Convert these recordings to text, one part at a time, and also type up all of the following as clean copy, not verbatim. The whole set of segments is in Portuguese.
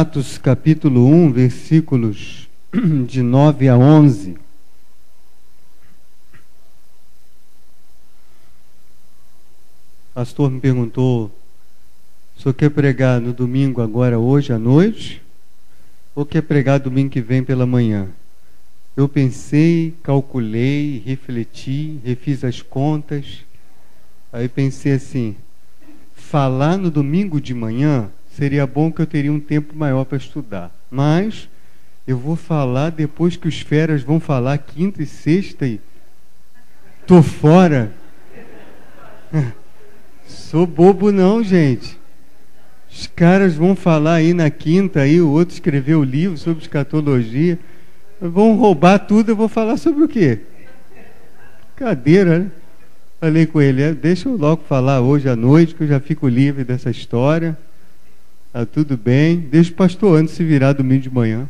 Atos capítulo 1, versículos de 9 a 11. O pastor me perguntou: o senhor quer pregar no domingo agora, hoje à noite? Ou quer pregar domingo que vem pela manhã? Eu pensei, calculei, refleti, refiz as contas. Aí pensei assim: falar no domingo de manhã seria bom, que eu teria um tempo maior para estudar. Mas eu vou falar depois que os feras vão falar quinta e sexta e tô fora. Sou bobo não, gente. Os caras vão falar aí na quinta, aí o outro escreveu o livro sobre escatologia. Vão roubar tudo, eu vou falar sobre o quê? Cadeira, né? Falei com ele: deixa eu logo falar hoje à noite, que eu já fico livre dessa história. Tá tudo bem. Deixa o pastor Anderson se virar domingo de manhã.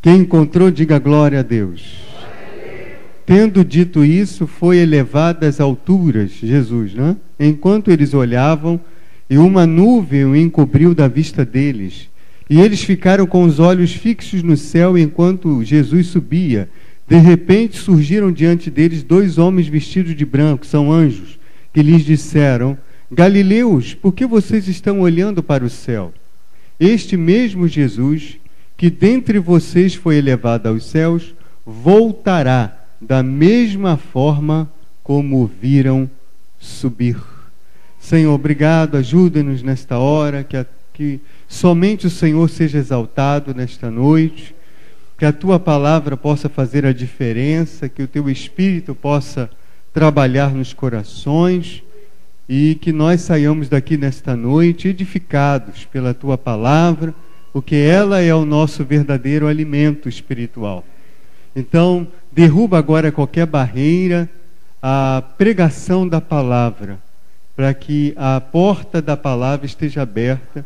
Quem encontrou, diga glória a Deus. Tendo dito isso, foi elevado às alturas, Jesus, né? Enquanto eles olhavam, e uma nuvem o encobriu da vista deles. E eles ficaram com os olhos fixos no céu enquanto Jesus subia. De repente surgiram diante deles dois homens vestidos de branco, são anjos, que lhes disseram: Galileus, por que vocês estão olhando para o céu? Este mesmo Jesus, que dentre vocês foi elevado aos céus, voltará da mesma forma como o viram subir. Senhor, obrigado, ajuda-nos nesta hora, que somente o Senhor seja exaltado nesta noite, que a Tua palavra possa fazer a diferença, que o Teu Espírito possa trabalhar nos corações e que nós saiamos daqui nesta noite edificados pela Tua palavra, porque ela é o nosso verdadeiro alimento espiritual. Então, derruba agora qualquer barreira à pregação da palavra, para que a porta da palavra esteja aberta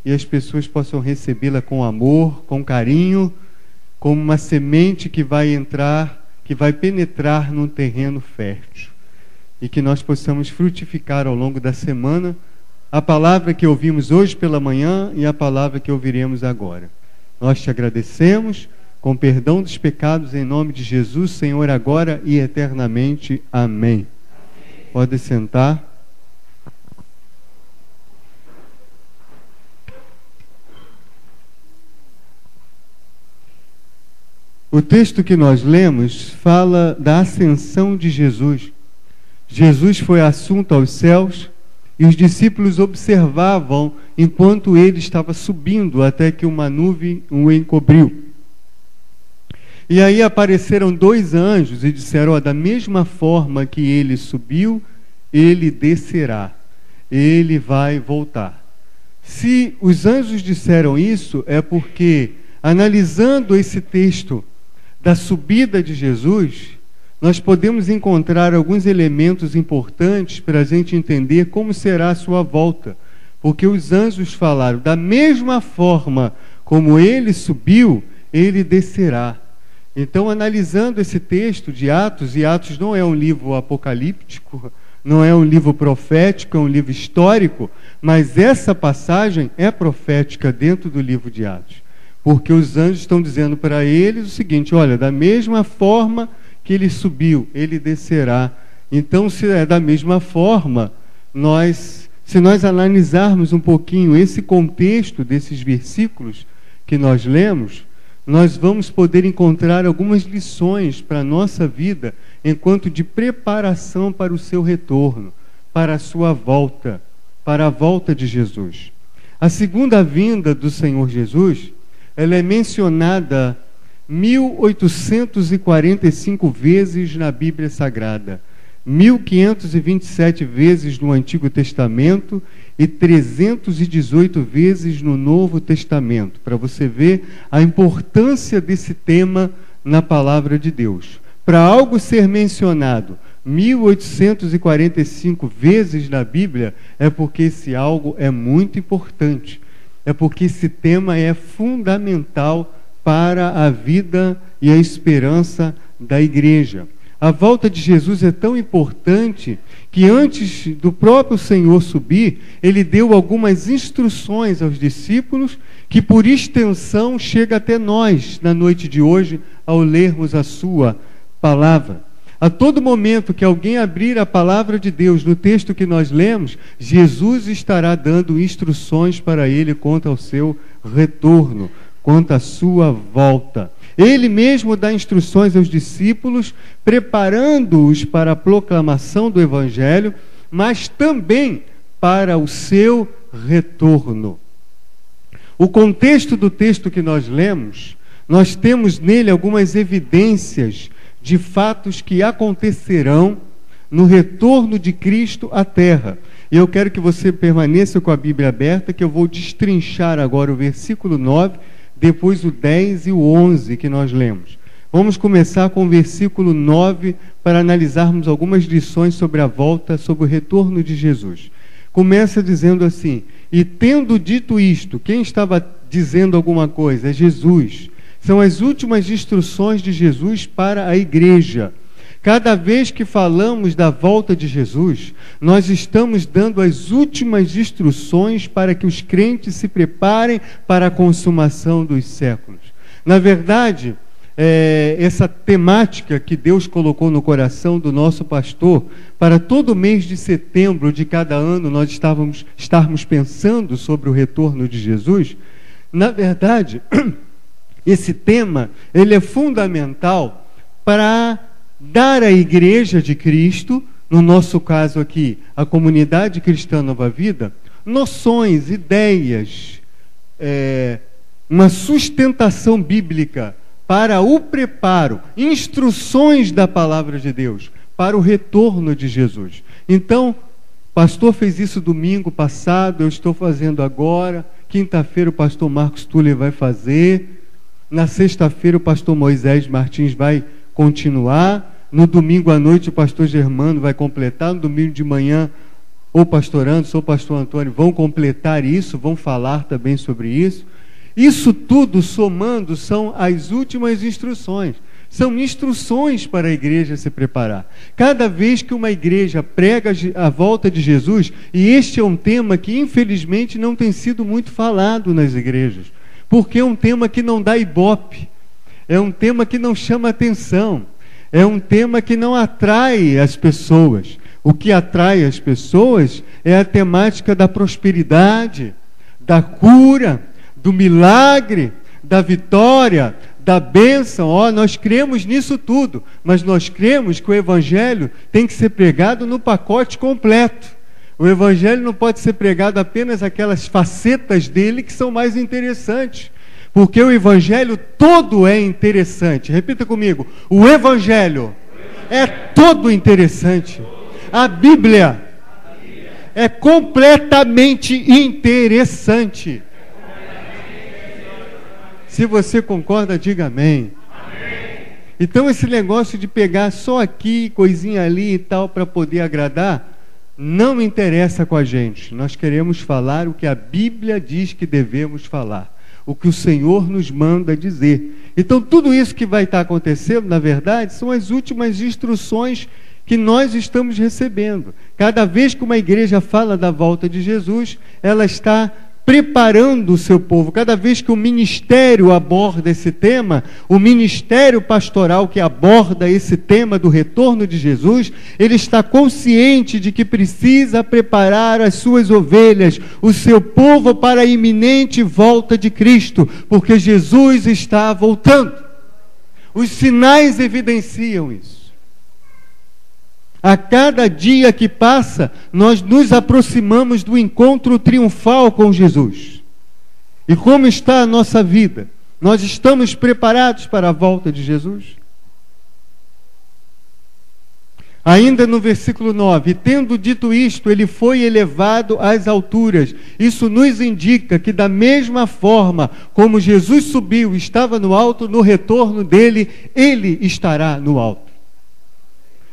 e as pessoas possam recebê-la com amor, com carinho, como uma semente que vai entrar, que vai penetrar num terreno fértil. E que nós possamos frutificar ao longo da semana a palavra que ouvimos hoje pela manhã e a palavra que ouviremos agora. Nós te agradecemos, com perdão dos pecados, em nome de Jesus, Senhor, agora e eternamente. Amém. Pode sentar. O texto que nós lemos fala da ascensão de Jesus. Jesus foi assunto aos céus e os discípulos observavam enquanto ele estava subindo, até que uma nuvem o encobriu. E aí apareceram dois anjos e disseram: da mesma forma que ele subiu, ele descerá, ele vai voltar. Se os anjos disseram isso, é porque, analisando esse texto da subida de Jesus, nós podemos encontrar alguns elementos importantes para a gente entender como será a sua volta. Porque os anjos falaram: da mesma forma como ele subiu, ele descerá. Então, analisando esse texto de Atos, e Atos não é um livro apocalíptico, não é um livro profético, é um livro histórico, mas essa passagem é profética dentro do livro de Atos. Porque os anjos estão dizendo para eles o seguinte: olha, da mesma forma que ele subiu, ele descerá. Então, se é da mesma forma, se nós analisarmos um pouquinho esse contexto desses versículos que nós lemos, nós vamos poder encontrar algumas lições para a nossa vida, enquanto de preparação para o seu retorno, para a sua volta, para a volta de Jesus. A segunda vinda do Senhor Jesus, ela é mencionada 1845 vezes na Bíblia Sagrada, 1527 vezes no Antigo Testamento e 318 vezes no Novo Testamento, para você ver a importância desse tema na palavra de Deus. Para algo ser mencionado 1845 vezes na Bíblia, é porque esse algo é muito importante, é porque esse tema é fundamental para a vida e a esperança da igreja. A volta de Jesus é tão importante que antes do próprio Senhor subir, ele deu algumas instruções aos discípulos que, por extensão, chega até nós na noite de hoje ao lermos a sua palavra. A todo momento que alguém abrir a palavra de Deus no texto que nós lemos, Jesus estará dando instruções para ele quanto ao seu retorno, quanto à sua volta. Ele mesmo dá instruções aos discípulos, preparando-os para a proclamação do Evangelho, mas também para o seu retorno. O contexto do texto que nós lemos, nós temos nele algumas evidências de fatos que acontecerão no retorno de Cristo à terra. E eu quero que você permaneça com a Bíblia aberta, que eu vou destrinchar agora o versículo 9, depois o 10 e o 11 que nós lemos. Vamos começar com o versículo 9 para analisarmos algumas lições sobre a volta, sobre o retorno de Jesus. Começa dizendo assim: e tendo dito isto, quem estava dizendo alguma coisa? É Jesus. São as últimas instruções de Jesus para a igreja. Cada vez que falamos da volta de Jesus, nós estamos dando as últimas instruções para que os crentes se preparem para a consumação dos séculos. Na verdade, essa temática que Deus colocou no coração do nosso pastor, para todo mês de setembro de cada ano nós estarmos pensando sobre o retorno de Jesus, na verdade, esse tema ele é fundamental para dar à Igreja de Cristo, no nosso caso aqui, a Comunidade Cristã Nova Vida, noções, ideias, uma sustentação bíblica para o preparo, instruções da Palavra de Deus para o retorno de Jesus. Então, o pastor fez isso domingo passado, eu estou fazendo agora, quinta-feira o pastor Marcos Tuller vai fazer, na sexta-feira o pastor Moisés Martins vai continuar, no domingo à noite o pastor Germano vai completar, no domingo de manhã o pastor Anderson ou o pastor Antônio vão completar isso, vão falar também sobre isso. Isso tudo somando são as últimas instruções, são instruções para a igreja se preparar. Cada vez que uma igreja prega a volta de Jesus, e este é um tema que infelizmente não tem sido muito falado nas igrejas, porque é um tema que não dá ibope, é um tema que não chama atenção, é um tema que não atrai as pessoas. O que atrai as pessoas é a temática da prosperidade, da cura, do milagre, da vitória, da bênção. Nós cremos nisso tudo, mas nós cremos que o Evangelho tem que ser pregado no pacote completo. O Evangelho não pode ser pregado apenas aquelas facetas dele que são mais interessantes, porque o Evangelho todo é interessante. Repita comigo: o Evangelho é todo interessante. A Bíblia é completamente interessante. Se você concorda, diga amém. Amém. Então esse negócio de pegar só aqui, coisinha ali e tal, para poder agradar, não interessa com a gente. Nós queremos falar o que a Bíblia diz que devemos falar, o que o Senhor nos manda dizer. Então tudo isso que vai estar acontecendo, na verdade, são as últimas instruções que nós estamos recebendo. Cada vez que uma igreja fala da volta de Jesus, ela está preparando o seu povo. Cada vez que o ministério aborda esse tema, o ministério pastoral que aborda esse tema do retorno de Jesus, ele está consciente de que precisa preparar as suas ovelhas, o seu povo, para a iminente volta de Cristo, porque Jesus está voltando. Os sinais evidenciam isso. A cada dia que passa, nós nos aproximamos do encontro triunfal com Jesus. E como está a nossa vida? Nós estamos preparados para a volta de Jesus? Ainda no versículo 9, tendo dito isto, ele foi elevado às alturas. Isso nos indica que da mesma forma como Jesus subiu, estava no alto, no retorno dele, ele estará no alto.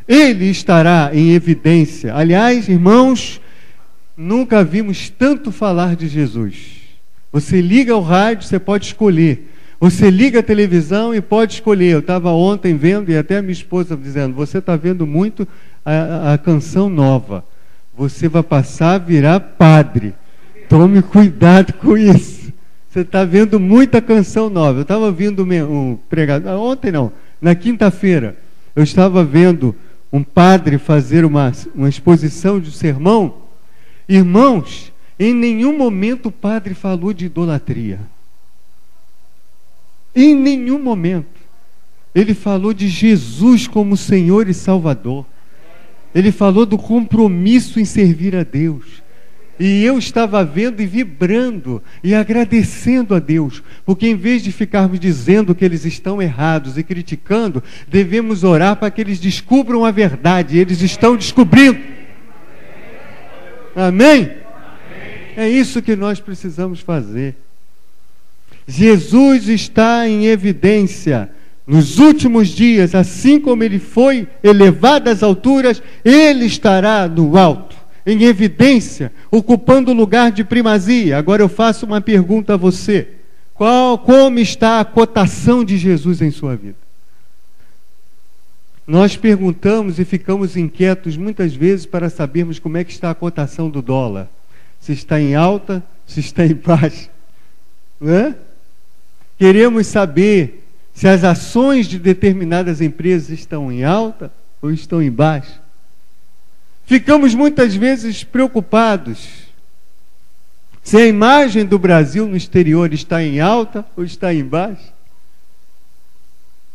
Ele estará em evidência. Aliás, irmãos, nunca vimos tanto falar de Jesus. Você liga o rádio, você pode escolher. Você liga a televisão e pode escolher. Eu estava ontem vendo, e até a minha esposa dizendo, você está vendo muito a canção nova. Você vai passar a virar padre. Tome cuidado com isso. Você está vendo muita canção nova. Eu estava ouvindo um pregador, ontem não, na quinta-feira, eu estava vendo um padre fazer uma exposição de sermão. Irmãos, em nenhum momento o padre falou de idolatria. Em nenhum momento. Ele falou de Jesus como Senhor e Salvador. Ele falou do compromisso em servir a Deus. E eu estava vendo e vibrando e agradecendo a Deus, porque em vez de ficarmos dizendo que eles estão errados e criticando, devemos orar para que eles descubram a verdade. Eles estão descobrindo. Amém? É isso que nós precisamos fazer. Jesus está em evidência. Nos últimos dias, assim como ele foi elevado às alturas, ele estará no alto, em evidência, ocupando o lugar de primazia. Agora eu faço uma pergunta a você. Como está a cotação de Jesus em sua vida? Nós perguntamos e ficamos inquietos muitas vezes para sabermos como é que está a cotação do dólar. Se está em alta, se está em baixa. Não é? Queremos saber se as ações de determinadas empresas estão em alta ou estão em baixa. Ficamos muitas vezes preocupados se a imagem do Brasil no exterior está em alta ou está em baixa.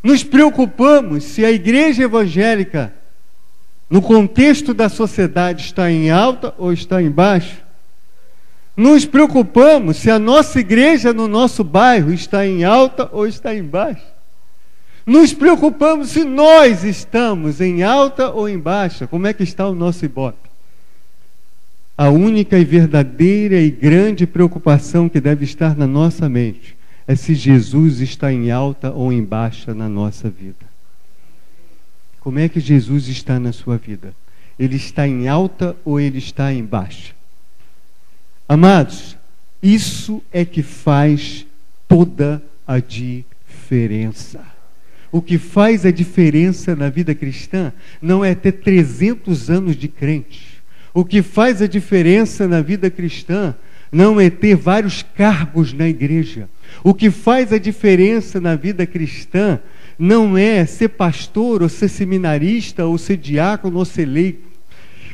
Nos preocupamos se a igreja evangélica, no contexto da sociedade, está em alta ou está em baixa. Nos preocupamos se a nossa igreja no nosso bairro está em alta ou está em baixa. Nos preocupamos se nós estamos em alta ou em baixa. Como é que está o nosso Ibope? A única e verdadeira e grande preocupação que deve estar na nossa mente é se Jesus está em alta ou em baixa na nossa vida. Como é que Jesus está na sua vida? Ele está em alta ou ele está em baixa? Amados, isso é que faz toda a diferença. O que faz a diferença na vida cristã não é ter 300 anos de crente. O que faz a diferença na vida cristã não é ter vários cargos na igreja. O que faz a diferença na vida cristã não é ser pastor, ou ser seminarista, ou ser diácono, ou ser leigo.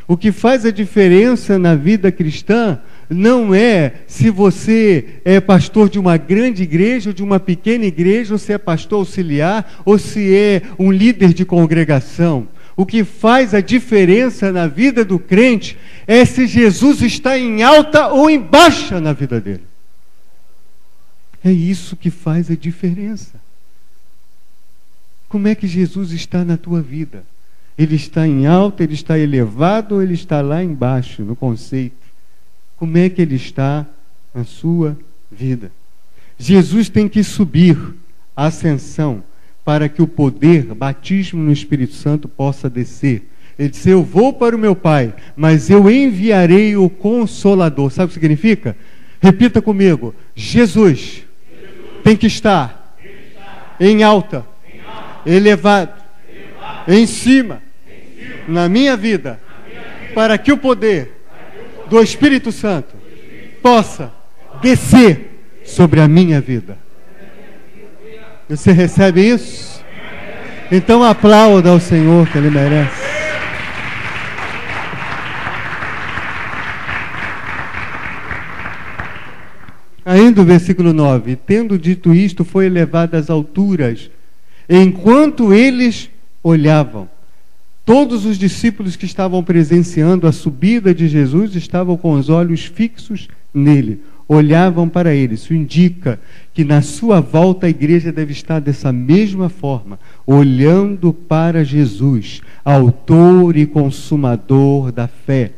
O que faz a diferença na vida cristã não é se você é pastor de uma grande igreja ou de uma pequena igreja, ou se é pastor auxiliar, ou se é um líder de congregação. O que faz a diferença na vida do crente é se Jesus está em alta ou em baixa na vida dele. É isso que faz a diferença. Como é que Jesus está na tua vida? Ele está em alta, ele está elevado ou ele está lá embaixo no conceito? Como é que ele está na sua vida? Jesus tem que subir a ascensão para que o poder, batismo no Espírito Santo, possa descer. Ele disse, eu vou para o meu Pai, mas eu enviarei o Consolador. Sabe o que significa? Repita comigo. Jesus tem que estar em alta, elevado, em cima, na minha vida, para que o poder do Espírito Santo possa descer sobre a minha vida. Você recebe isso? Então aplauda ao Senhor, que Ele merece. Ainda o versículo 9. Tendo dito isto, foi elevado às alturas, enquanto eles olhavam. Todos os discípulos que estavam presenciando a subida de Jesus estavam com os olhos fixos nele, olhavam para ele. Isso indica que na sua volta a igreja deve estar dessa mesma forma, olhando para Jesus, autor e consumador da fé.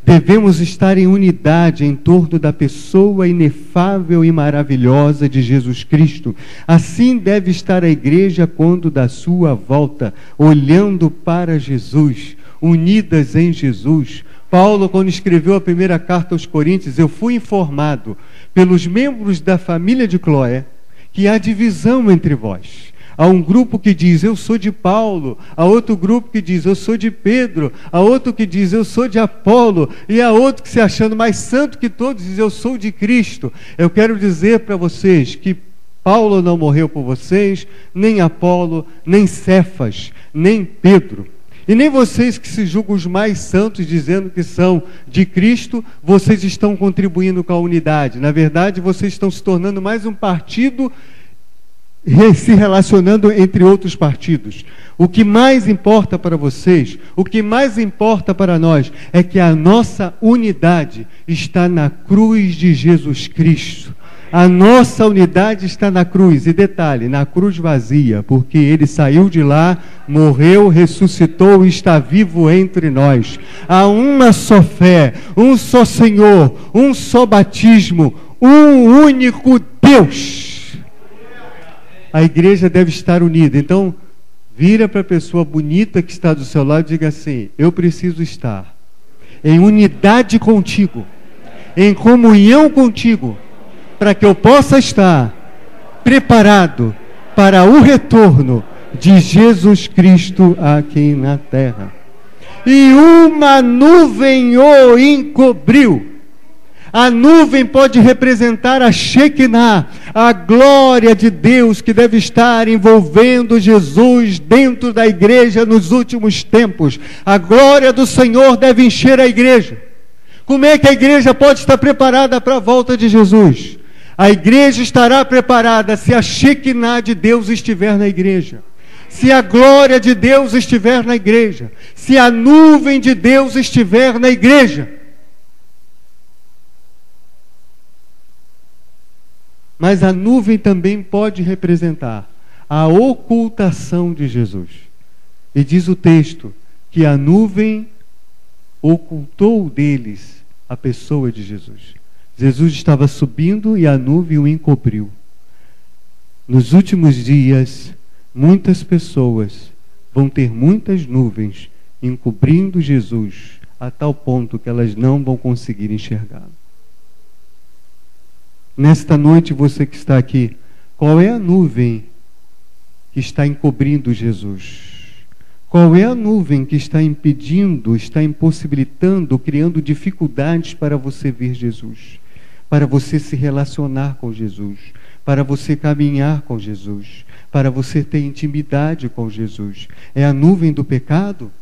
Devemos estar em unidade em torno da pessoa inefável e maravilhosa de Jesus Cristo. Assim deve estar a igreja quando da sua volta, olhando para Jesus, unidas em Jesus. Paulo, quando escreveu a primeira carta aos Coríntios, eu fui informado pelos membros da família de Cloé que há divisão entre vós. Há um grupo que diz, eu sou de Paulo. Há outro grupo que diz, eu sou de Pedro. Há outro que diz, eu sou de Apolo. E há outro que se achando mais santo que todos diz, eu sou de Cristo. Eu quero dizer para vocês que Paulo não morreu por vocês, nem Apolo, nem Cefas, nem Pedro. E nem vocês que se julgam os mais santos, dizendo que são de Cristo, vocês estão contribuindo com a unidade. Na verdade, vocês estão se tornando mais um partido, se relacionando entre outros partidos. O que mais importa para vocês, o que mais importa para nós, é que a nossa unidade está na cruz de Jesus Cristo. A nossa unidade está na cruz, e detalhe, na cruz vazia, porque Ele saiu de lá, morreu, ressuscitou e está vivo entre nós. Há uma só fé, um só Senhor, um só batismo, um único Deus. A igreja deve estar unida. Então, vira para a pessoa bonita que está do seu lado e diga assim, eu preciso estar em unidade contigo, em comunhão contigo, para que eu possa estar preparado para o retorno de Jesus Cristo aqui na terra. E uma nuvem o encobriu. A nuvem pode representar a Shekinah, a glória de Deus que deve estar envolvendo Jesus dentro da igreja nos últimos tempos. A glória do Senhor deve encher a igreja. Como é que a igreja pode estar preparada para a volta de Jesus? A igreja estará preparada se a Shekinah de Deus estiver na igreja, se a glória de Deus estiver na igreja, se a nuvem de Deus estiver na igreja. Mas a nuvem também pode representar a ocultação de Jesus. E diz o texto que a nuvem ocultou deles a pessoa de Jesus. Jesus estava subindo e a nuvem o encobriu. Nos últimos dias, muitas pessoas vão ter muitas nuvens encobrindo Jesus, a tal ponto que elas não vão conseguir enxergá-lo. Nesta noite, você que está aqui, qual é a nuvem que está encobrindo Jesus? Qual é a nuvem que está impedindo, está impossibilitando, criando dificuldades para você ver Jesus? Para você se relacionar com Jesus, para você caminhar com Jesus, para você ter intimidade com Jesus. É a nuvem do pecado?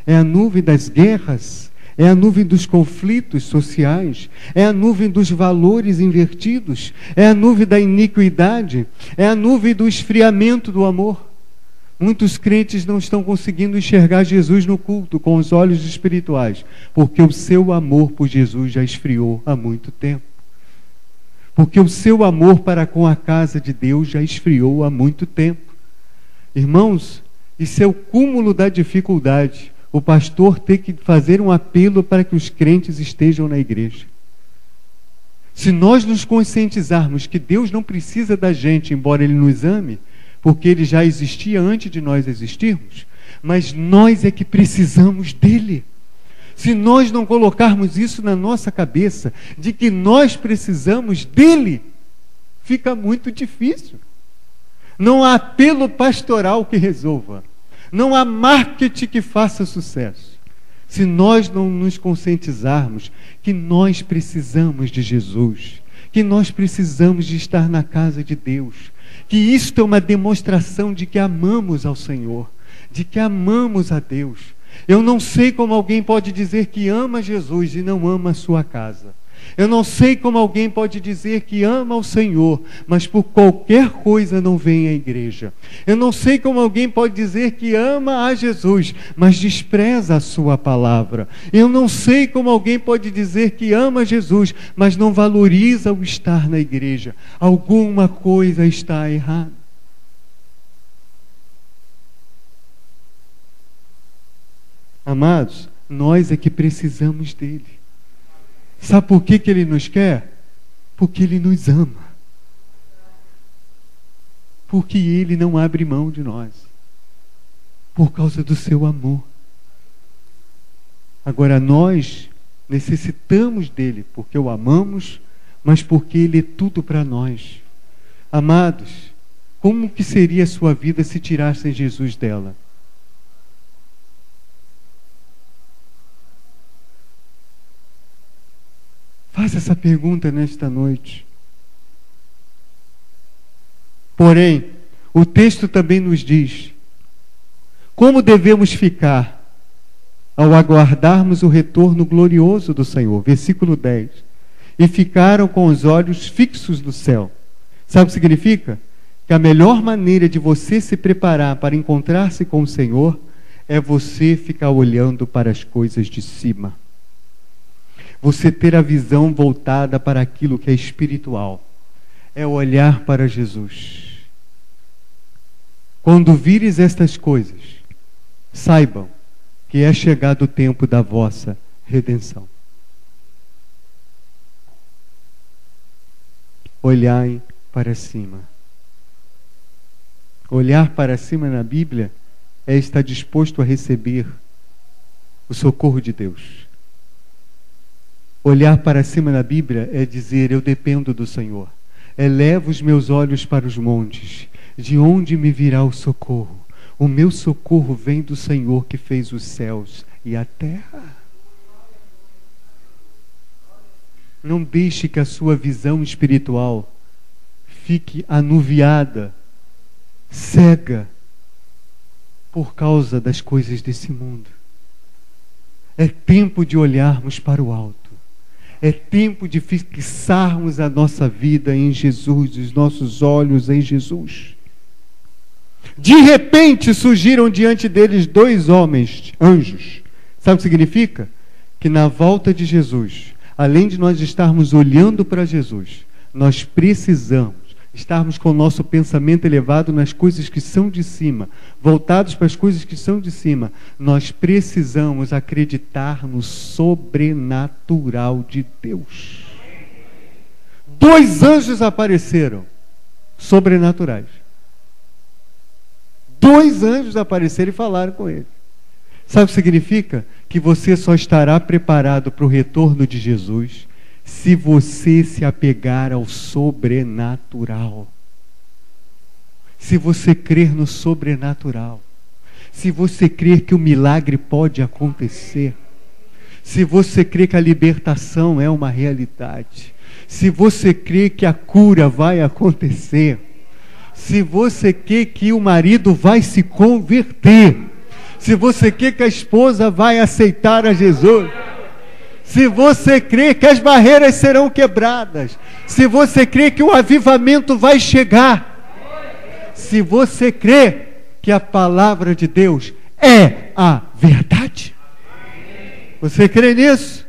É a nuvem das guerras? É a nuvem dos conflitos sociais? É a nuvem dos valores invertidos? É a nuvem da iniquidade? É a nuvem do esfriamento do amor? Muitos crentes não estão conseguindo enxergar Jesus no culto com os olhos espirituais, porque o seu amor por Jesus já esfriou há muito tempo. Porque o seu amor para com a casa de Deus já esfriou há muito tempo. Irmãos, isso é o cúmulo da dificuldade. O pastor tem que fazer um apelo para que os crentes estejam na igreja. Se nós nos conscientizarmos que Deus não precisa da gente, embora Ele nos ame, porque Ele já existia antes de nós existirmos, mas nós é que precisamos dEle. Se nós não colocarmos isso na nossa cabeça, de que nós precisamos dEle, fica muito difícil. Não há apelo pastoral que resolva. Não há marketing que faça sucesso. Se nós não nos conscientizarmos que nós precisamos de Jesus, que nós precisamos de estar na casa de Deus, que isto é uma demonstração de que amamos ao Senhor, de que amamos a Deus. Eu não sei como alguém pode dizer que ama Jesus e não ama a sua casa. Eu não sei como alguém pode dizer que ama o Senhor, mas por qualquer coisa não vem à igreja. Eu não sei como alguém pode dizer que ama a Jesus, mas despreza a sua palavra. Eu não sei como alguém pode dizer que ama Jesus, mas não valoriza o estar na igreja. Alguma coisa está errada. Amados, nós é que precisamos dele. Sabe por que Ele nos quer? Porque Ele nos ama. Porque Ele não abre mão de nós. Por causa do seu amor. Agora nós necessitamos dele, porque o amamos, mas porque Ele é tudo para nós. Amados, como que seria a sua vida se tirassem Jesus dela? Faça essa pergunta nesta noite. Porém, o texto também nos diz como devemos ficar ao aguardarmos o retorno glorioso do Senhor. Versículo 10. E ficaram com os olhos fixos no céu. Sabe o que significa? Que a melhor maneira de você se preparar para encontrar-se com o Senhor é você ficar olhando para as coisas de cima. Você ter a visão voltada para aquilo que é espiritual. É olhar para Jesus. Quando vires estas coisas, saibam que é chegado o tempo da vossa redenção. Olhai para cima. Olhar para cima na Bíblia é estar disposto a receber o socorro de Deus. Olhar para cima na Bíblia é dizer: eu dependo do Senhor. Elevo os meus olhos para os montes. De onde me virá o socorro? O meu socorro vem do Senhor que fez os céus e a terra. Não deixe que a sua visão espiritual fique anuviada, cega, por causa das coisas desse mundo. É tempo de olharmos para o alto. É tempo de fixarmos a nossa vida em Jesus, os nossos olhos em Jesus. De repente surgiram diante deles 2 homens, anjos. Sabe o que significa? Que na volta de Jesus, além de nós estarmos olhando para Jesus, nós precisamos estarmos com o nosso pensamento elevado nas coisas que são de cima, voltados para as coisas que são de cima. Nós precisamos acreditar no sobrenatural de Deus. 2 anjos apareceram, sobrenaturais. 2 anjos apareceram e falaram com ele. Sabe o que significa? Que você só estará preparado para o retorno de Jesus se você se apegar ao sobrenatural. Se você crer no sobrenatural. Se você crer que o milagre pode acontecer. Se você crer que a libertação é uma realidade. Se você crer que a cura vai acontecer. Se você quer que o marido vai se converter. Se você quer que a esposa vai aceitar a Jesus. Se você crê que as barreiras serão quebradas. Se você crê que o avivamento vai chegar. Se você crê que a palavra de Deus é a verdade. Você crê nisso?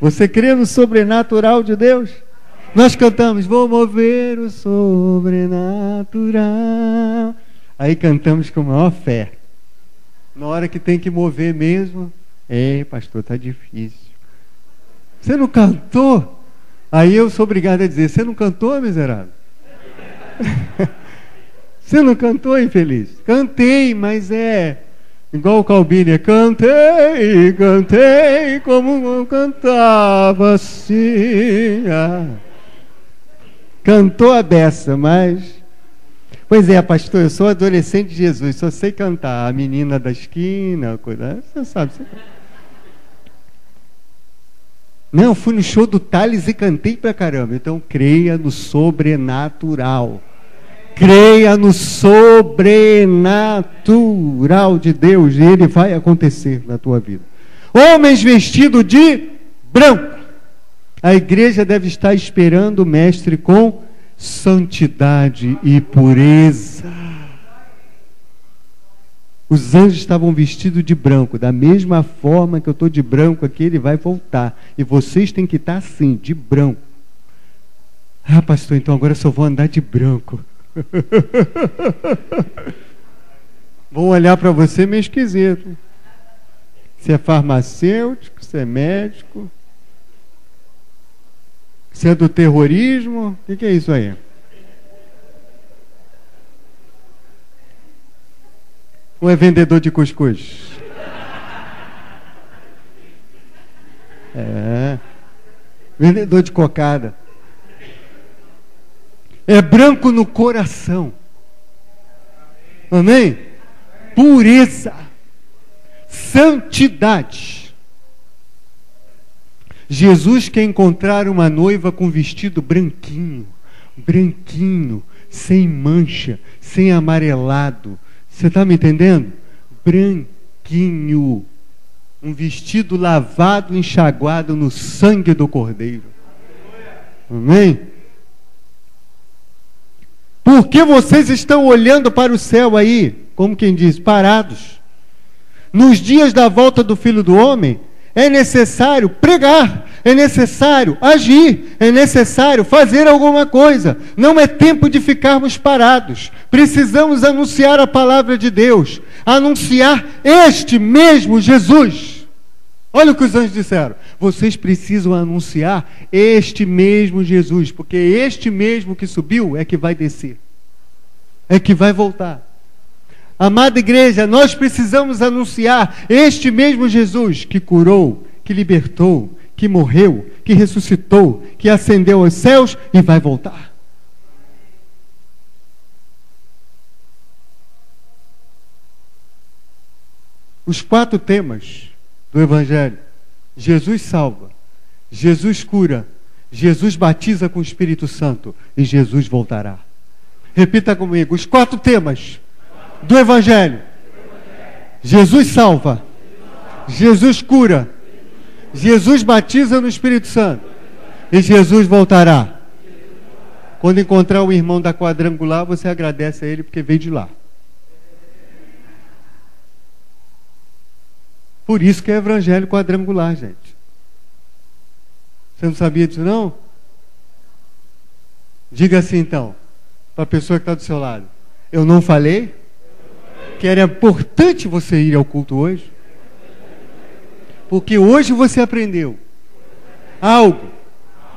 Você crê no sobrenatural de Deus? Nós cantamos: vou mover o sobrenatural. Aí cantamos com maior fé. Na hora que tem que mover mesmo, pastor, está difícil. Você não cantou? Aí eu sou obrigado a dizer: você não cantou, miserável? Você não cantou, infeliz? Cantei, mas igual o Calbini, cantei como não cantava assim. Cantou a beça, mas... Pois é, pastor, eu sou adolescente de Jesus, só sei cantar. A menina da esquina, coisa... Você sabe. Não, eu fui no show do Thales e cantei pra caramba. Então, creia no sobrenatural. Creia no sobrenatural de Deus, e ele vai acontecer na tua vida. Homens vestidos de branco. A igreja deve estar esperando o mestre com santidade e pureza. Os anjos estavam vestidos de branco. Da mesma forma que eu estou de branco aqui, ele vai voltar. E vocês têm que estar assim, de branco. Ah, pastor, então agora eu só vou andar de branco. Vão olhar para você meio esquisito. Você é farmacêutico, você é médico, você é do terrorismo, o que é isso aí? Ou é vendedor de cuscuz? Vendedor de cocada. é branco no coração. Amém? Pureza, santidade. Jesus quer encontrar uma noiva com vestido branquinho, branquinho, sem mancha, sem amarelado. Você está me entendendo? Branquinho. Um vestido lavado, enxaguado no sangue do Cordeiro. Amém? Por que vocês estão olhando para o céu aí, como quem diz, parados? Nos dias da volta do Filho do Homem, é necessário pregar, é necessário agir, é necessário fazer alguma coisa. Não é tempo de ficarmos parados. Precisamos anunciar a palavra de Deus, anunciar este mesmo Jesus. Olha o que os anjos disseram. Vocês precisam anunciar este mesmo Jesus, porque este mesmo que subiu é que vai descer, é que vai voltar. Amada igreja, nós precisamos anunciar este mesmo Jesus que curou, que libertou, que morreu, que ressuscitou, que ascendeu aos céus e vai voltar. Os 4 temas do Evangelho: Jesus salva, Jesus cura, Jesus batiza com o Espírito Santo e Jesus voltará. Repita comigo: os 4 temas do Evangelho: Jesus salva, Jesus cura, Jesus batiza no Espírito Santo e Jesus voltará. Quando encontrar o irmão da quadrangular, você agradece a ele porque veio de lá. Por isso que é Evangelho quadrangular, gente. Você não sabia disso, não? Diga assim, então, para a pessoa que está do seu lado: eu não falei que era importante você ir ao culto hoje? Porque hoje você aprendeu algo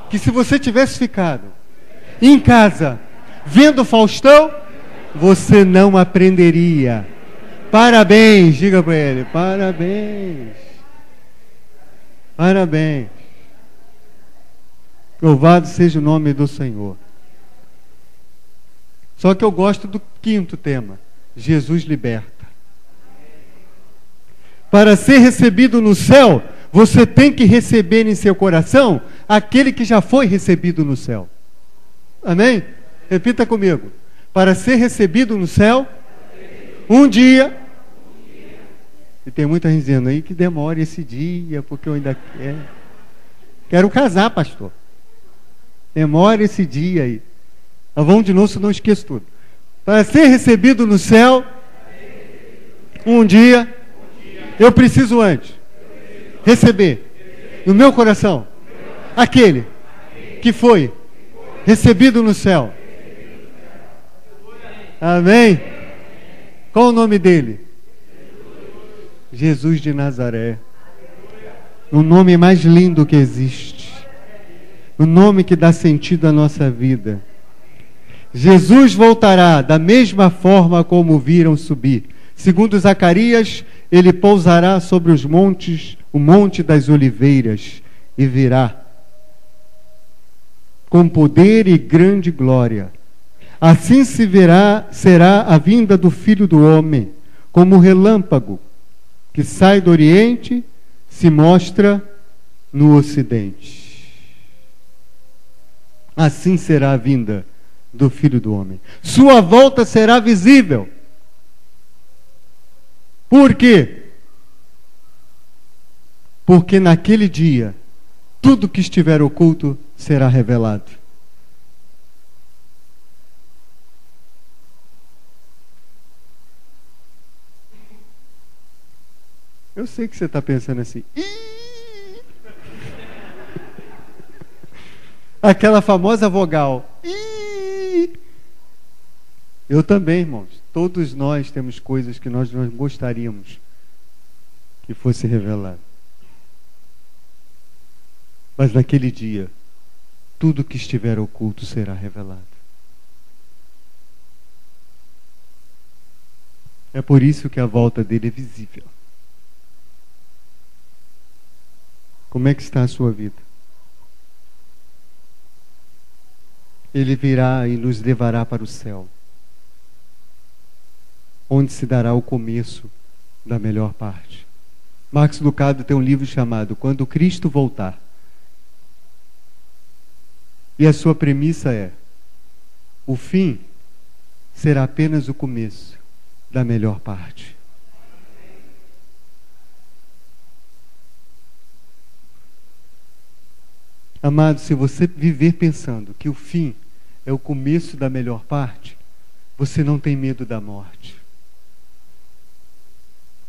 que, se você tivesse ficado em casa vendo Faustão, você não aprenderia. Parabéns, diga para ele: parabéns. Parabéns. Louvado seja o nome do Senhor. Só que eu gosto do 5º tema: Jesus liberta. Para ser recebido no céu, você tem que receber em seu coração aquele que já foi recebido no céu. Amém? Repita comigo: para ser recebido no céu, um dia. E tem muita gente dizendo aí que demora esse dia, porque eu ainda quero casar, pastor. Demora esse dia aí. Mas vamos de novo, senão eu esqueço tudo. Para ser recebido no céu, um dia, eu preciso antes receber no meu coração aquele que foi recebido no céu. Amém? Qual o nome dele? Jesus de Nazaré. O nome mais lindo que existe. O nome que dá sentido à nossa vida. Jesus voltará da mesma forma como o viram subir. Segundo Zacarias, ele pousará sobre os montes, o Monte das Oliveiras, e virá com poder e grande glória. Assim se verá, será a vinda do Filho do Homem, como relâmpago que sai do Oriente, se mostra no Ocidente. Assim será a vinda do Filho do Homem. Sua volta será visível. Por quê? Porque naquele dia, tudo que estiver oculto será revelado. Eu sei que você está pensando assim. Ih! Aquela famosa vogal. Ih! Eu também, irmãos. Todos nós temos coisas que nós não gostaríamos que fosse revelado. Mas naquele dia, tudo que estiver oculto será revelado. É por isso que a volta dele é visível. Como é que está a sua vida? Ele virá e nos levará para o céu, onde se dará o começo da melhor parte. Max Lucado tem um livro chamado Quando Cristo Voltar. E a sua premissa é: o fim será apenas o começo da melhor parte. Amado, se você viver pensando que o fim é o começo da melhor parte, você não tem medo da morte.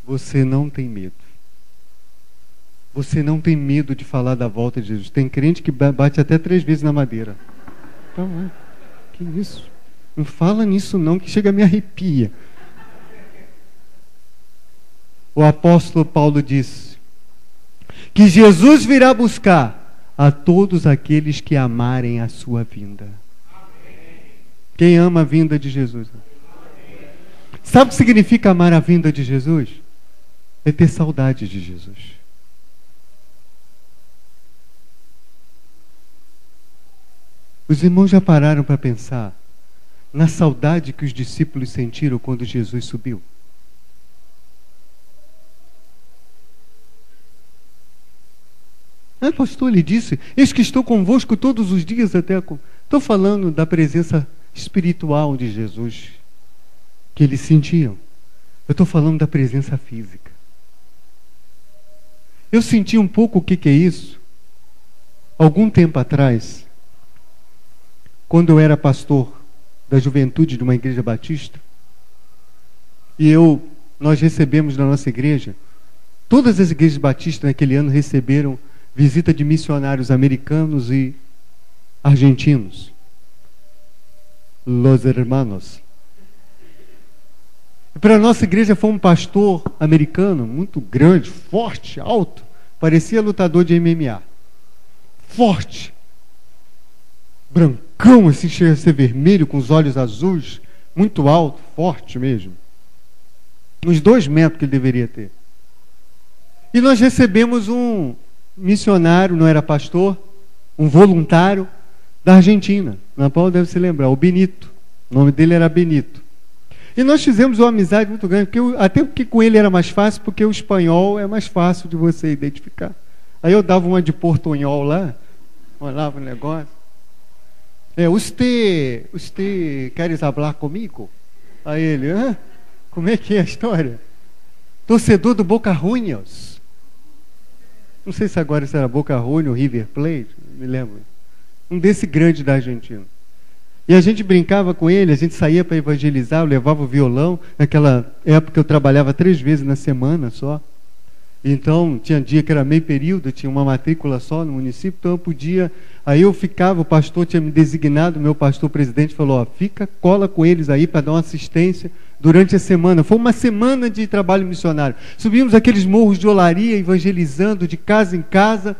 Você não tem medo. Você não tem medo de falar da volta de Jesus. Tem crente que bate até 3 vezes na madeira. Então, que isso? Não fala nisso não, que chega a me arrepia. O apóstolo Paulo disse que Jesus virá buscar a todos aqueles que amarem a sua vinda. Quem ama a vinda de Jesus? Sabe o que significa amar a vinda de Jesus? É ter saudade de Jesus. Os irmãos já pararam para pensar na saudade que os discípulos sentiram quando Jesus subiu? Pastor, ele disse: eis que estou convosco todos os dias até... Estou falando da presença espiritual de Jesus que eles sentiam. Eu estou falando da presença física. Eu senti um pouco o que é isso algum tempo atrás, quando eu era pastor da juventude de uma igreja batista, e nós recebemos na nossa igreja, todas as igrejas batistas naquele ano receberam visita de missionários americanos e argentinos. Los hermanos. E para a nossa igreja foi um pastor americano, muito grande, forte, alto, parecia lutador de MMA. Forte. Brancão, assim, chega a ser vermelho, com os olhos azuis, muito alto, forte mesmo. Uns 2 metros que ele deveria ter. E nós recebemos um missionário, não era pastor, um voluntário da Argentina. Ana Paula deve se lembrar, o Benito. O nome dele era Benito. E nós fizemos uma amizade muito grande, até porque com ele era mais fácil, porque o espanhol é mais fácil de você identificar. Aí eu dava uma de portunhol lá, olhava o negócio. Você queres falar comigo? Aí ele, como é que é a história? Torcedor do Boca Juniors. Não sei se agora isso era Boca Juniors ou River Plate, não me lembro. Um desse grande da Argentina. E a gente brincava com ele, a gente saía para evangelizar, eu levava o violão. Naquela época eu trabalhava 3 vezes na semana só. Então, tinha dia que era meio período, tinha uma matrícula só no município, então eu podia... Aí eu ficava, o pastor tinha me designado, meu pastor presidente falou, cola com eles aí para dar uma assistência durante a semana. Foi uma semana de trabalho missionário. Subimos aqueles morros de olaria, evangelizando de casa em casa,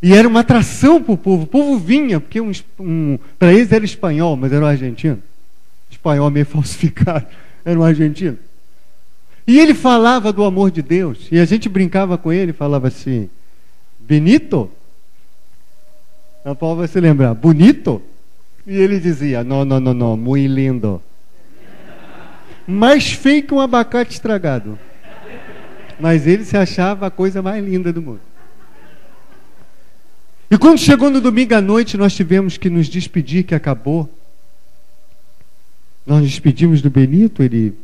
e era uma atração para o povo. O povo vinha, porque para eles era espanhol, mas era um argentino. Espanhol meio falsificado, era um argentino. E ele falava do amor de Deus, e a gente brincava com ele, falava assim, Benito? A Paulo vai se lembrar, bonito? E ele dizia, não, muito lindo. Mais feio que um abacate estragado. Mas ele se achava a coisa mais linda do mundo. E quando chegou no domingo à noite, nós tivemos que nos despedir, que acabou. Nós nos despedimos do Benito, ele...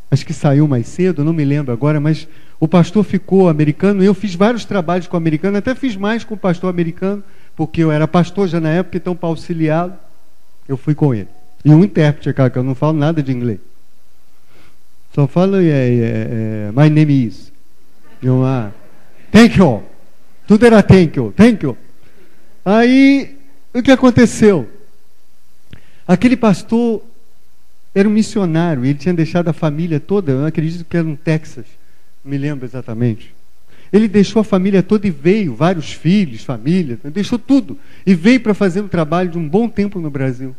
acho que saiu mais cedo, não me lembro agora, mas o pastor ficou americano, eu fiz vários trabalhos com o americano, até fiz mais com o pastor americano, porque eu era pastor já na época, então para auxiliá-lo, eu fui com ele. E um intérprete, cara, que eu não falo nada de inglês. Só falo, my name is. Thank you. Tudo era thank you. Aí, o que aconteceu? Aquele pastor... era um missionário, ele tinha deixado a família toda, eu acredito que era no Texas, não me lembro exatamente. Ele deixou a família toda e veio, vários filhos, família, deixou tudo. E veio para fazer um trabalho de um bom tempo no Brasil.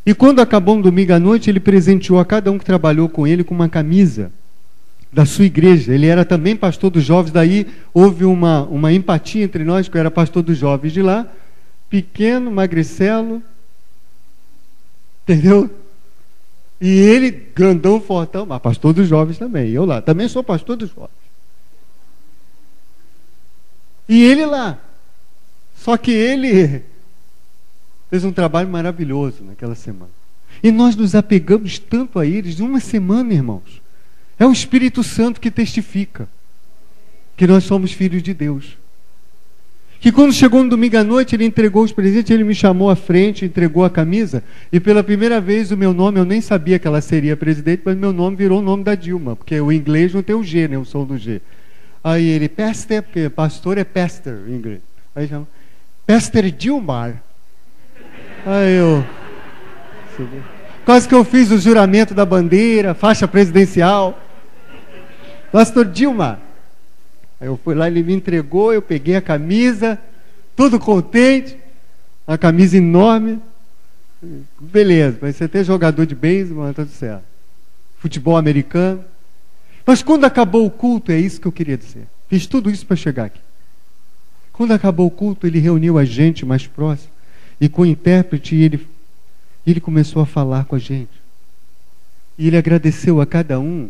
E quando acabou um domingo à noite, ele presenteou a cada um que trabalhou com ele com uma camisa da sua igreja. Ele era também pastor dos jovens, daí houve uma empatia entre nós, que eu era pastor dos jovens de lá. pequeno, magricelo, entendeu? E ele, grandão, fortão, mas pastor dos jovens também. Eu lá, também sou pastor dos jovens. E ele lá. Só que ele fez um trabalho maravilhoso naquela semana. E nós nos apegamos tanto a eles, de uma semana, irmãos. É o Espírito Santo que testifica que nós somos filhos de Deus. Que quando chegou no domingo à noite, ele entregou os presentes, ele me chamou à frente, entregou a camisa, e pela primeira vez o meu nome, eu nem sabia que ela seria presidente, mas meu nome virou o nome da Dilma, porque o inglês não tem o G, né, o som do G. Aí ele, pastor, porque pastor é pastor em inglês. Aí chama, Pastor Dilmar. Aí eu... Quase que eu fiz o juramento da bandeira, faixa presidencial. Pastor Dilmar. Aí eu fui lá, ele me entregou, eu peguei a camisa, todo contente, uma camisa enorme. Beleza, vai ser até jogador de beisebol, tá tudo certo. Futebol americano. Mas quando acabou o culto, é isso que eu queria dizer. Fiz tudo isso para chegar aqui. Quando acabou o culto, ele reuniu a gente mais próximo, e com o intérprete, ele começou a falar com a gente. E ele agradeceu a cada um.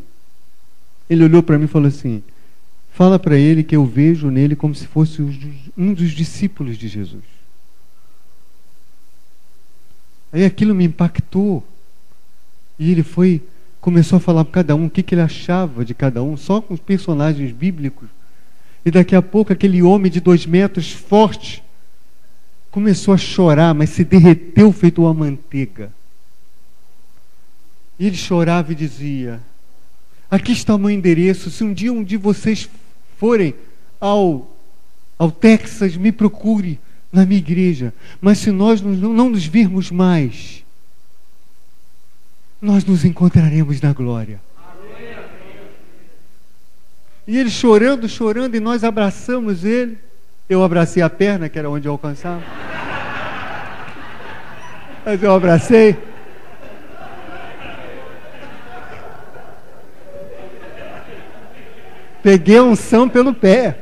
Ele olhou para mim e falou assim, fala para ele que eu vejo nele como se fosse um dos discípulos de Jesus. Aí aquilo me impactou. E ele começou a falar para cada um o que ele achava de cada um, só com os personagens bíblicos. E daqui a pouco aquele homem de 2 metros, forte, começou a chorar, mas se derreteu feito uma manteiga. E ele chorava e dizia, aqui está o meu endereço, se um de vocês forem ao Texas, me procure na minha igreja. Mas se nós não nos virmos mais, nós nos encontraremos na glória. E ele chorando, e nós abraçamos ele. Eu abracei a perna, que era onde eu alcançava. Mas eu abracei. Peguei a unção pelo pé.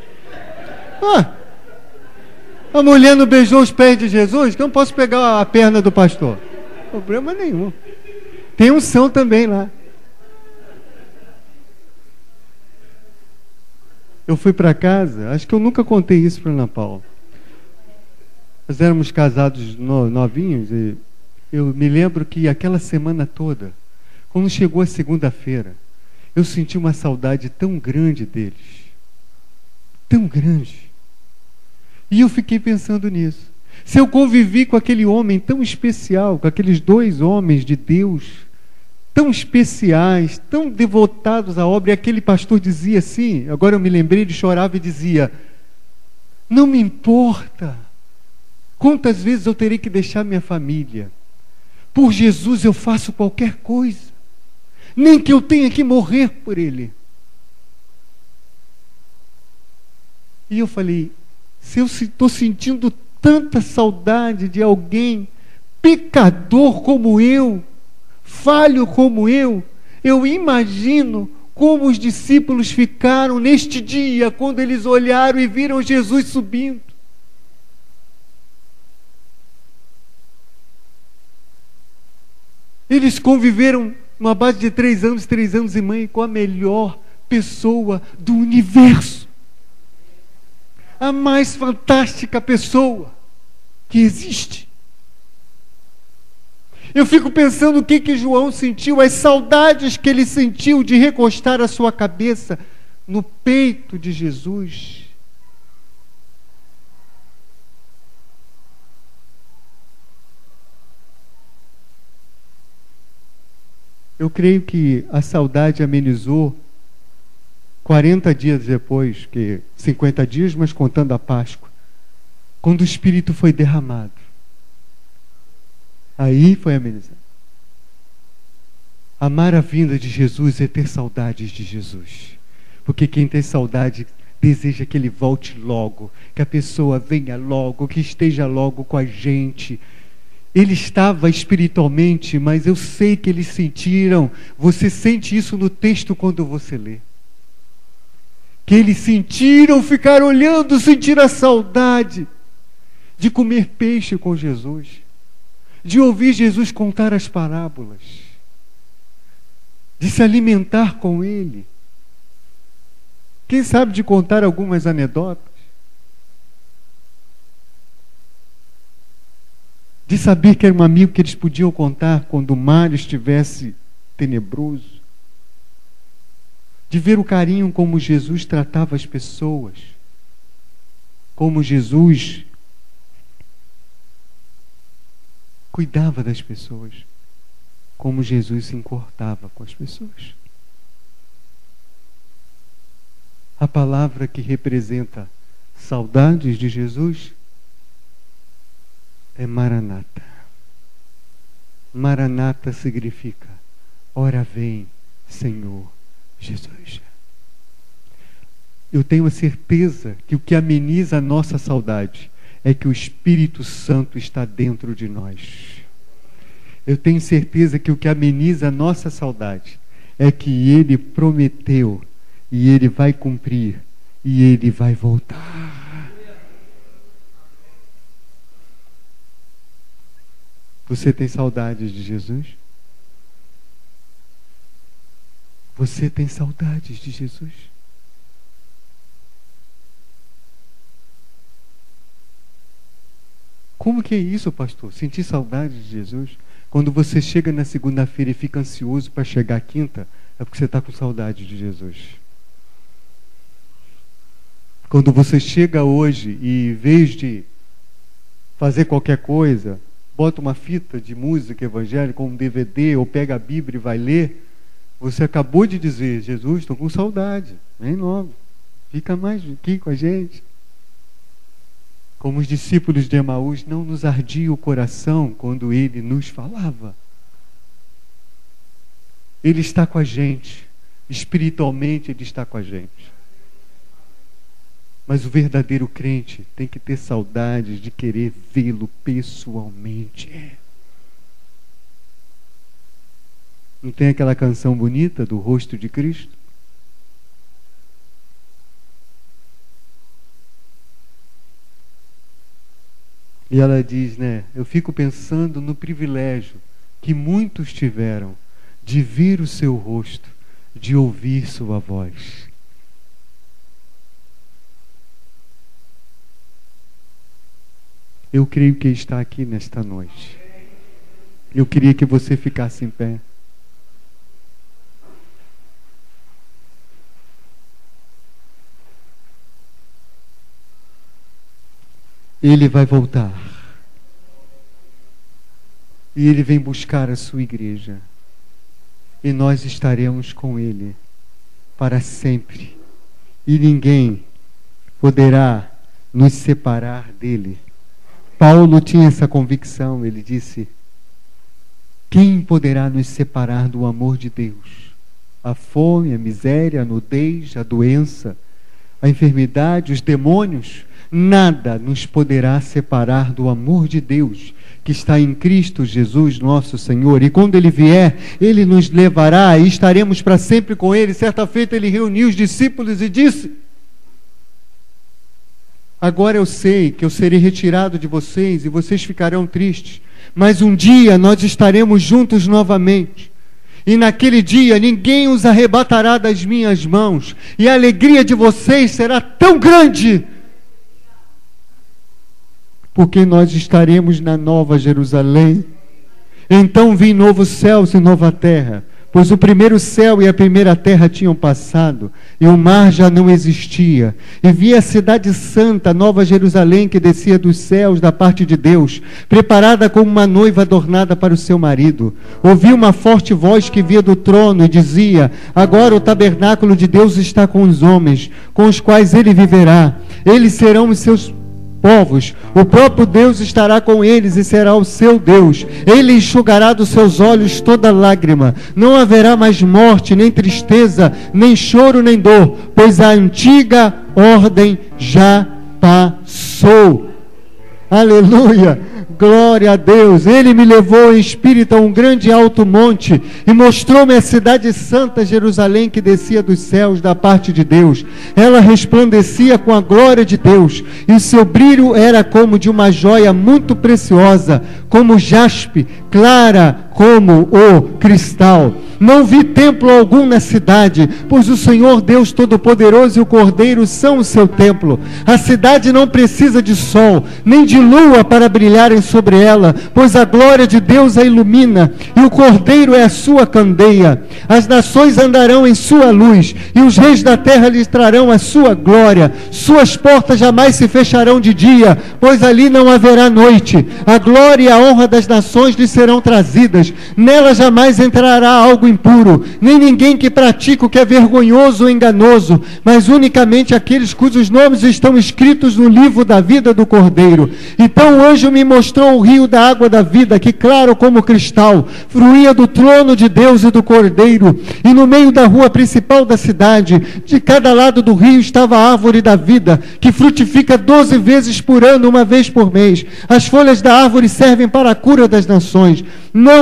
A mulher não beijou os pés de Jesus, que eu não posso pegar a perna do pastor. Problema nenhum. Tem unção também lá. Eu fui para casa, acho que eu nunca contei isso para Ana Paula. Nós éramos casados novinhos e eu me lembro que aquela semana toda, quando chegou a segunda-feira, eu senti uma saudade tão grande deles. Tão grande. E eu fiquei pensando nisso. Se eu convivi com aquele homem tão especial, com aqueles 2 homens de Deus, tão especiais, tão devotados à obra, e aquele pastor dizia assim, agora eu me lembrei, ele chorava e dizia, não me importa quantas vezes eu terei que deixar minha família, por Jesus eu faço qualquer coisa, nem que eu tenha que morrer por ele. E eu falei, se eu estou sentindo tanta saudade de alguém pecador como eu, falho como eu imagino como os discípulos ficaram neste dia, quando eles olharam e viram Jesus subindo. Eles conviveram uma base de 3 anos e meio com a melhor pessoa do universo. A mais fantástica pessoa que existe. Eu fico pensando o que João sentiu, as saudades que ele sentiu de recostar a sua cabeça no peito de Jesus. Eu creio que a saudade amenizou 40 dias depois, que 50 dias, mas contando a Páscoa, quando o Espírito foi derramado. Aí foi amenizado. Amar a vinda de Jesus é ter saudades de Jesus. Porque quem tem saudade deseja que ele volte logo, que a pessoa venha logo, que esteja logo com a gente. Ele estava espiritualmente, mas eu sei que eles sentiram. Você sente isso no texto quando você lê. Que eles sentiram, ficaram olhando, sentiram a saudade de comer peixe com Jesus, de ouvir Jesus contar as parábolas, de se alimentar com Ele. Quem sabe de contar algumas anedotas, de saber que era um amigo que eles podiam contar quando o mar estivesse tenebroso, de ver o carinho como Jesus tratava as pessoas, como Jesus cuidava das pessoas, como Jesus se importava com as pessoas. A palavra que representa saudades de Jesus é Maranata. Maranata significa: ora vem, Senhor Jesus. Eu tenho a certeza que o que ameniza a nossa saudade é que o Espírito Santo está dentro de nós. Eu tenho certeza que o que ameniza a nossa saudade é que Ele prometeu, e Ele vai cumprir, e Ele vai voltar. Você tem saudades de Jesus? Você tem saudades de Jesus? Como que é isso, pastor? Sentir saudade de Jesus? Quando você chega na segunda-feira e fica ansioso para chegar à quinta, é porque você está com saudade de Jesus. Quando você chega hoje e, em vez de fazer qualquer coisa, bota uma fita de música evangélica, um DVD, ou pega a Bíblia e vai ler, você acabou de dizer: Jesus, estou com saudade, vem logo, fica mais aqui com a gente. Como os discípulos de Emaús, não nos ardia o coração quando Ele nos falava. Ele está com a gente, espiritualmente Ele está com a gente. Mas o verdadeiro crente tem que ter saudades de querer vê-lo pessoalmente. Não tem aquela canção bonita do rosto de Cristo? E ela diz, né? Eu fico pensando no privilégio que muitos tiveram de ver o seu rosto, de ouvir sua voz. Eu creio que Ele está aqui nesta noite. Eu queria que você ficasse em pé. Ele vai voltar. E Ele vem buscar a sua igreja. E nós estaremos com Ele para sempre. E ninguém poderá nos separar dEle. Paulo tinha essa convicção. Ele disse: quem poderá nos separar do amor de Deus? A fome, a miséria, a nudez, a doença, a enfermidade, os demônios? Nada nos poderá separar do amor de Deus que está em Cristo Jesus, nosso Senhor. E quando Ele vier, Ele nos levará e estaremos para sempre com Ele. Certa feita Ele reuniu os discípulos e disse: agora eu sei que eu serei retirado de vocês e vocês ficarão tristes, mas um dia nós estaremos juntos novamente. E naquele dia ninguém os arrebatará das minhas mãos, e a alegria de vocês será tão grande, porque nós estaremos na Nova Jerusalém. Então vi novos céus e nova terra, pois o primeiro céu e a primeira terra tinham passado, e o mar já não existia. E vi a cidade santa, Nova Jerusalém, que descia dos céus da parte de Deus, preparada como uma noiva adornada para o seu marido. Ouvi uma forte voz que vinha do trono e dizia: agora o tabernáculo de Deus está com os homens, com os quais Ele viverá. Eles serão os seus povos, o próprio Deus estará com eles e será o seu Deus. Ele enxugará dos seus olhos toda lágrima. Não haverá mais morte, nem tristeza, nem choro, nem dor, pois a antiga ordem já passou. Aleluia! Glória a Deus. Ele me levou em espírito a um grande e alto monte e mostrou-me a cidade santa, Jerusalém, que descia dos céus da parte de Deus. Ela resplandecia com a glória de Deus, e o seu brilho era como de uma joia muito preciosa, como jaspe, clara como o cristal. Não vi templo algum na cidade, pois o Senhor Deus Todo-Poderoso e o Cordeiro são o seu templo. A cidade não precisa de sol, nem de lua para brilharem sobre ela, pois a glória de Deus a ilumina, e o Cordeiro é a sua candeia. As nações andarão em sua luz, e os reis da terra lhes trarão a sua glória. Suas portas jamais se fecharão de dia, pois ali não haverá noite. A glória e a honra das nações lhes serão trazidas. Nela jamais entrará algo impuro, nem ninguém que pratica o que é vergonhoso ou enganoso, mas unicamente aqueles cujos nomes estão escritos no livro da vida do Cordeiro. Então o anjo me mostrou o rio da água da vida, que claro como cristal, fluía do trono de Deus e do Cordeiro, e no meio da rua principal da cidade, de cada lado do rio estava a árvore da vida, que frutifica 12 vezes por ano, uma vez por mês. As folhas da árvore servem para a cura das nações.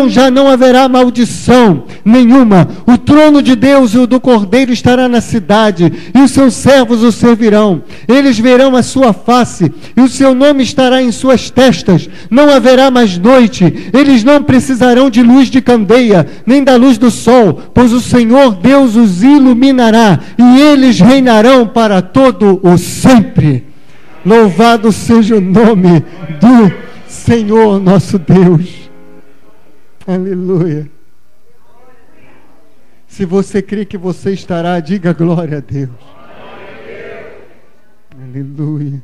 Já não haverá maldição nenhuma. O trono de Deus e o do Cordeiro estará na cidade, e os seus servos o servirão. Eles verão a sua face, e o seu nome estará em suas testas. Não haverá mais noite. Eles não precisarão de luz de candeia, nem da luz do sol, pois o Senhor Deus os iluminará, e eles reinarão para todo o sempre. Louvado seja o nome do Senhor nosso Deus. Aleluia. Se você crê que você estará, diga glória a Deus. Aleluia.